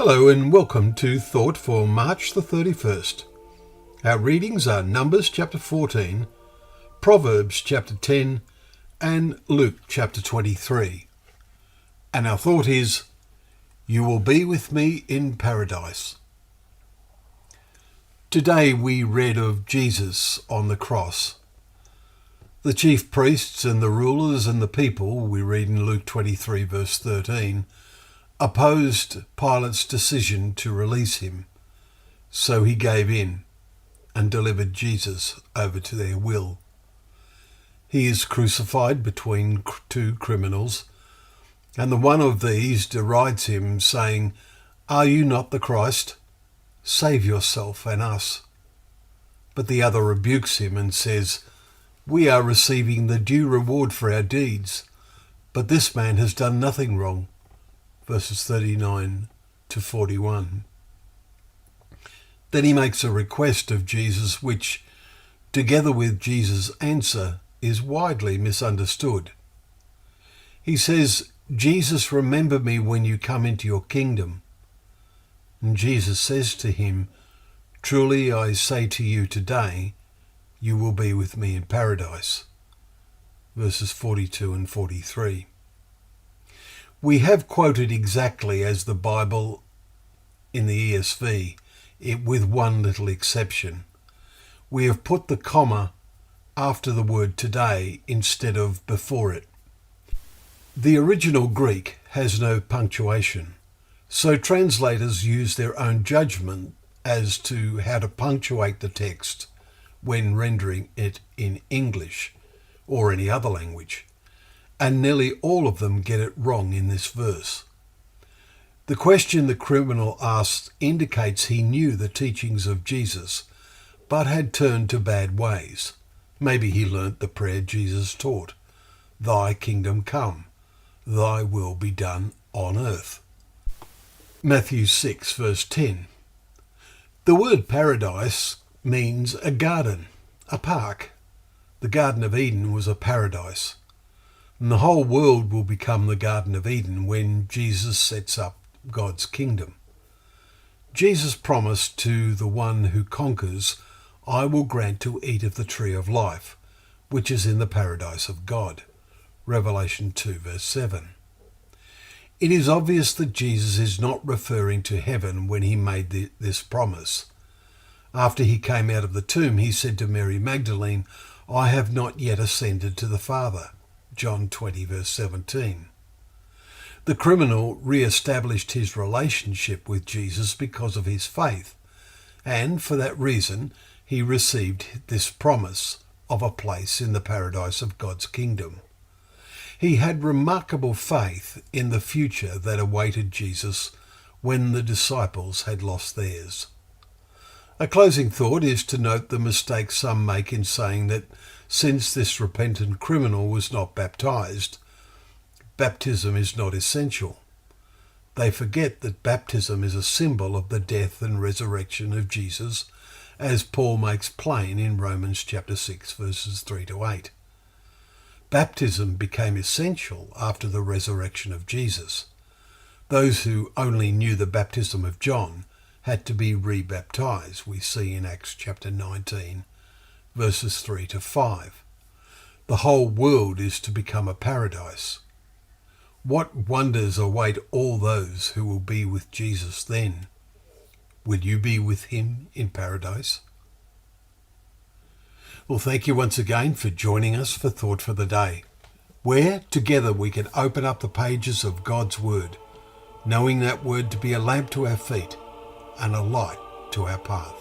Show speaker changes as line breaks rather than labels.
Hello and welcome to Thought for March the 31st. Our readings are Numbers chapter 14, Proverbs chapter 10 and Luke chapter 23. And our thought is, You will be with me in paradise. Today we read of Jesus on the cross. The chief priests and the rulers and the people, we read in Luke 23 verse 13, opposed Pilate's decision to release him, so he gave in and delivered Jesus over to their will. He is crucified between two criminals, and the one of these derides him, saying, "Are you not the Christ? Save yourself and us." But the other rebukes him and says, "We are receiving the due reward for our deeds, but this man has done nothing wrong." Verses 39 to 41. Then he makes a request of Jesus, which, together with Jesus' answer, is widely misunderstood. He says, "Jesus, remember me when you come into your kingdom." And Jesus says to him, "Truly I say to you today, you will be with me in paradise." Verses 42 and 43. We have quoted exactly as the Bible in the ESV, with one little exception. We have put the comma after the word today instead of before it. The original Greek has no punctuation, so translators use their own judgement as to how to punctuate the text when rendering it in English or any other language. And nearly all of them get it wrong in this verse. The question the criminal asked indicates he knew the teachings of Jesus, but had turned to bad ways. Maybe he learnt the prayer Jesus taught, "Thy kingdom come, thy will be done on earth." Matthew 6 verse 10. The word paradise means a garden, a park. The Garden of Eden was a paradise. And the whole world will become the Garden of Eden when Jesus sets up God's kingdom. Jesus promised to the one who conquers, "I will grant to eat of the tree of life, which is in the paradise of God." Revelation 2 verse 7. It is obvious that Jesus is not referring to heaven when he made this promise. After he came out of the tomb, he said to Mary Magdalene, "I have not yet ascended to the Father." John 20 verse 17. The criminal re-established his relationship with Jesus because of his faith, and for that reason he received this promise of a place in the paradise of God's kingdom. He had remarkable faith in the future that awaited Jesus when the disciples had lost theirs. A closing thought is to note the mistake some make in saying that since this repentant criminal was not baptized, baptism is not essential. They forget that baptism is a symbol of the death and resurrection of Jesus, as Paul makes plain in Romans chapter 6 verses 3 to 8. Baptism became essential after the resurrection of Jesus. Those who only knew the baptism of John had to be rebaptized, we see in Acts chapter 19 verses 3 to 5. The whole world is to become a paradise. What wonders await all those who will be with Jesus then? Will you be with him in paradise? Well, thank you once again for joining us for Thought for the Day, where together we can open up the pages of God's Word, knowing that Word to be a lamp to our feet and a light to our path.